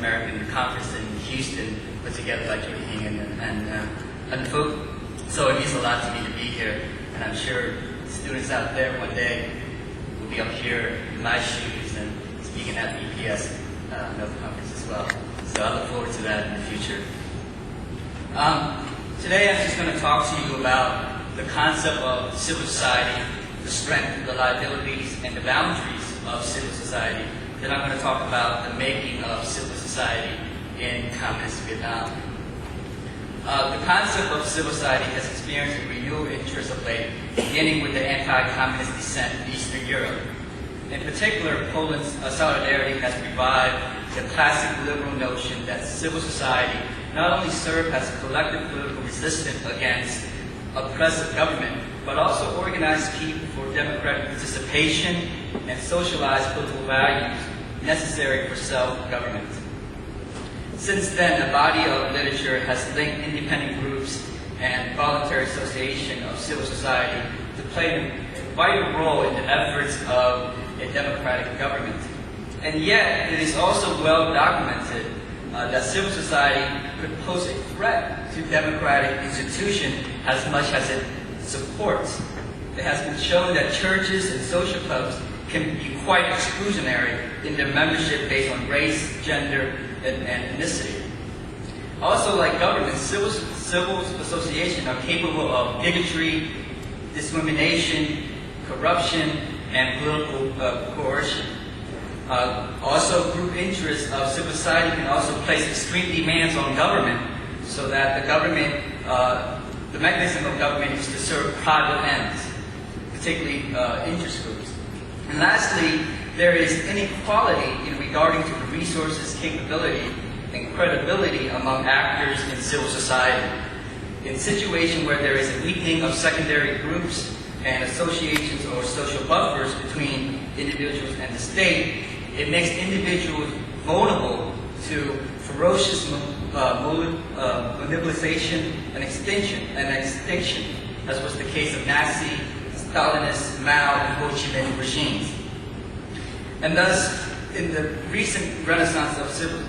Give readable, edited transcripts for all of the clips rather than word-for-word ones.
American Conference in Houston, put together by Judy Hingan and folk. So it means a lot to me to be here, and I'm sure students out there one day will be up here in my shoes and speaking at VPS another conference as well. So I look forward to that in the future. Today I'm just going to talk to you about the concept of civil society, the strength, the liabilities, and the boundaries of civil society. Then I'm going to talk about the making of civil society in communist Vietnam. The concept of civil society has experienced a renewed interest of late, beginning with the anti-communist descent in Eastern Europe. In particular, Poland's solidarity has revived the classic liberal notion that civil society not only served as a collective political resistance against oppressive government, but also organized people for democratic participation and socialized political values necessary for self-government. Since then, a body of literature has linked independent groups and voluntary association of civil society to play a vital role in the efforts of a democratic government. And yet, it is also well documented that civil society could pose a threat to democratic institutions as much as it supports. It has been shown that churches and social clubs can be quite exclusionary in their membership based on race, gender, and ethnicity. Also, like government, civil associations are capable of bigotry, discrimination, corruption, and political coercion. Also, group interests of civil society can also place extreme demands on government so that the government, the mechanism of government is to serve private ends, particularly interest groups. And lastly, there is inequality in regarding to the resources, capability, and credibility among actors in civil society. In situations where there is a weakening of secondary groups and associations or social buffers between individuals and the state, it makes individuals vulnerable to ferocious mobilization and extinction, as was the case of Nazi, Stalinist, Mao, and Ho Chi Minh regimes. And thus, in the recent renaissance of civil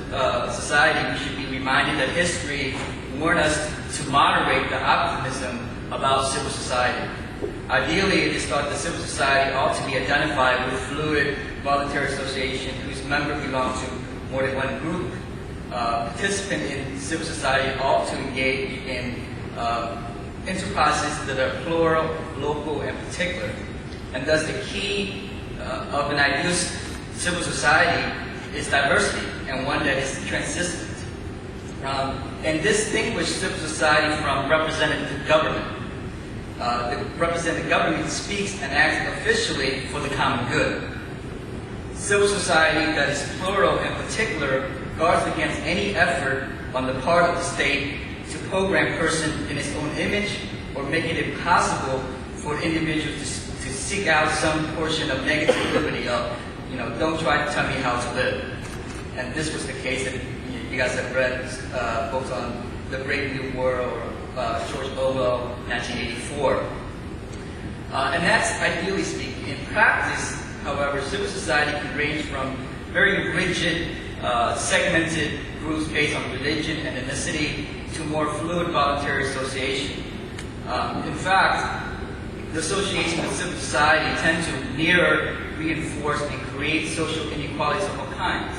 society, we should be reminded that history warned us to moderate the optimism about civil society. Ideally, it is thought that civil society ought to be identified with fluid voluntary association whose members belong to more than one group. Participants in civil society ought to engage in enterprises that are plural, local, and particular. And thus the key of an ideal civil society is diversity, and one that is transcendent. And distinguish civil society from representative government. The representative government speaks and acts officially for the common good. Civil society that is plural and particular guards against any effort on the part of the state to program a person in its own image or make it impossible for individuals to seek out some portion of negative liberty of, don't try to tell me how to live. And this was the case that you guys have read books on The Great New World or George Orwell, 1984. And that's ideally speaking. In practice, however, civil society can range from very rigid, segmented groups based on religion and ethnicity to more fluid voluntary association. In fact, the association with civil society tend to mirror, reinforce, and create social inequalities of all kinds,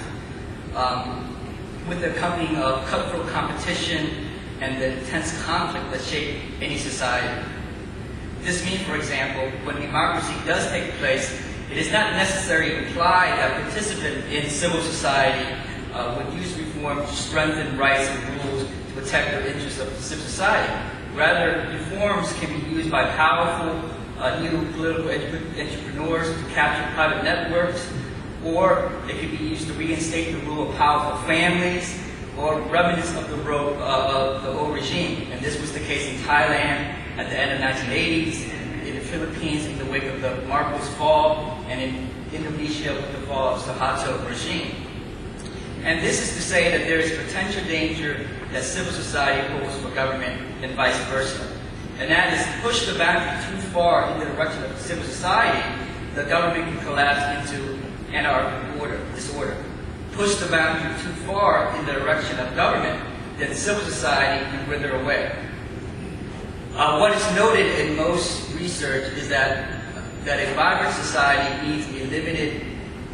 with the accompanying of cutthroat competition and the intense conflict that shape any society. This means, for example, when democracy does take place, it is not necessarily implied that participants in civil society would use reform to strengthen rights and rules to protect the interests of civil society. Rather, reforms can be used by powerful new political entrepreneurs to capture private networks, or it can be used to reinstate the rule of powerful families, or remnants of the old regime. And this was the case in Thailand at the end of the 1980s, in the Philippines in the wake of the Marcos fall, and in Indonesia with the fall of Suharto regime. And this is to say that there is potential danger that civil society holds for government and vice versa. And that is, push the boundary too far in the direction of civil society, the government can collapse into anarchic disorder. push the boundary too far in the direction of government, then civil society can wither away. What is noted in most research is that a vibrant society needs a limited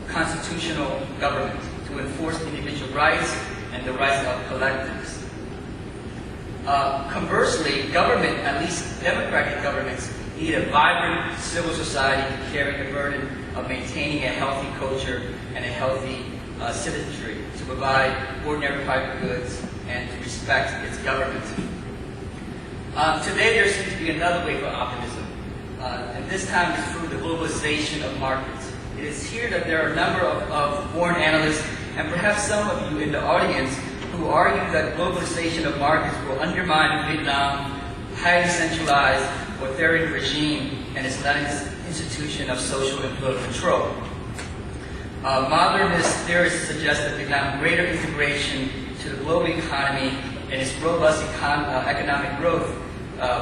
constitutional government to enforce individual rights and the rights of collectives. Conversely, government, at least democratic governments, need a vibrant civil society to carry the burden of maintaining a healthy culture and a healthy citizenry, to provide ordinary private goods and to respect its government. Today there seems to be another wave of optimism, and this time it's through the globalization of markets. It is here that there are a number of foreign analysts, and perhaps some of you in the audience, who argue that globalization of markets will undermine Vietnam's highly centralized authoritarian regime and its institution of social and political control. Modernist theorists suggest that Vietnam's greater integration to the global economy and its robust economic growth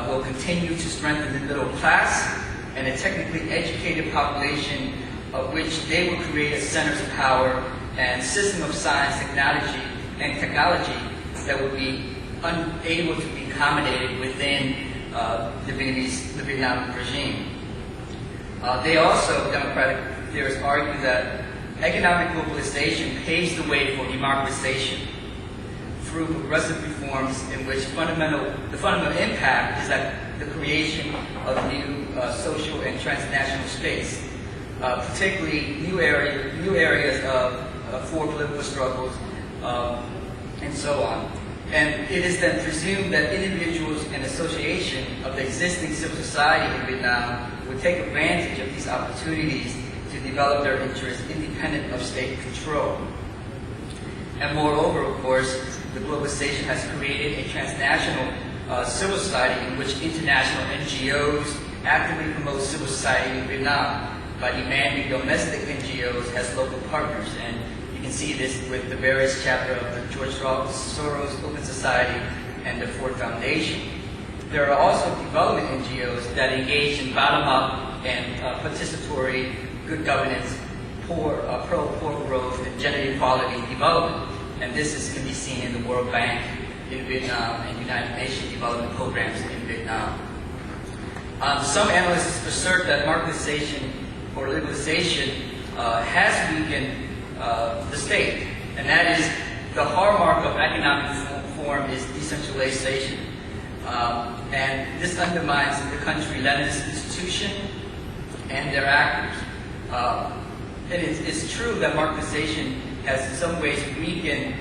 will continue to strengthen the middle class and a technically educated population, of which they will create a centers of power and system of science, technology that would be unable to be accommodated within the Vietnam regime. They also, democratic theorists, argue that economic globalization paves the way for democratization through progressive reforms in which the fundamental impact is that the creation of new social and transnational states, particularly new areas for political struggles, and so on. And it is then presumed that individuals and association of the existing civil society in Vietnam would take advantage of these opportunities to develop their interests independent of state control. And moreover, of course, the globalization has created a transnational civil society in which international NGOs actively promote civil society in Vietnam by demanding domestic NGOs as local partners. And you can see this with the various chapters of the George Soros Open Society and the Ford Foundation. There are also development NGOs that engage in bottom-up and participatory good governance, pro-poor growth, and gender equality development. And this can be seen in the World Bank in Vietnam and United Nations development programs in Vietnam. Some analysts assert that marketization or liberalization has weakened the state, and that is the hallmark of economic reform is decentralization. And this undermines the country-led institution and their actors. And it's true that marketization has in some ways weakened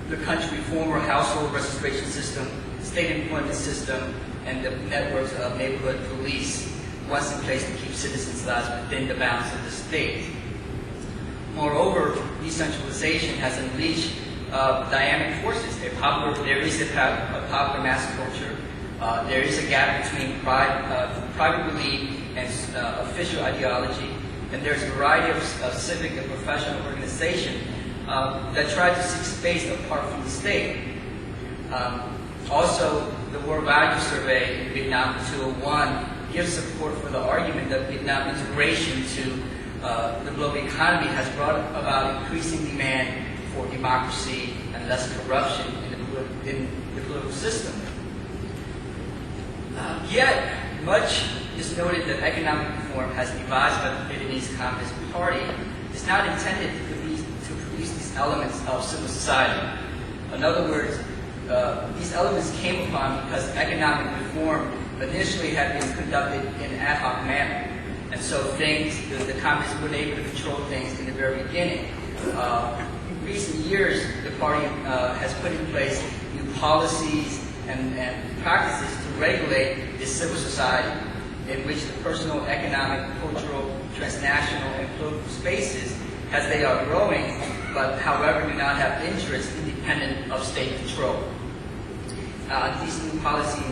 the country's former household registration system, state employment system, and the networks of neighborhood police once in place to keep citizens' lives within the bounds of the state. Moreover, decentralization has unleashed dynamic forces. There is a popular mass culture. There is a gap between private belief and official ideology. And there's a variety of civic and professional organizations that try to seek space apart from the state. Also, the World Value Survey in Vietnam 2001 gives support for the argument that Vietnam integration to the global economy has brought about increasing demand for democracy and less corruption in the political system. Yet, much is noted that economic reform has devised by the Vietnamese Communist Party is not intended to produce these elements of civil society. In other words, these elements came upon because economic reform initially had been conducted in an ad hoc manner. And so the communists weren't able to control things in the very beginning. In recent years, the party has put in place new policies and practices to regulate this civil society in which the personal, economic, cultural, transnational, and political spaces, as they are growing, but however do not have interests independent of state control. These new policies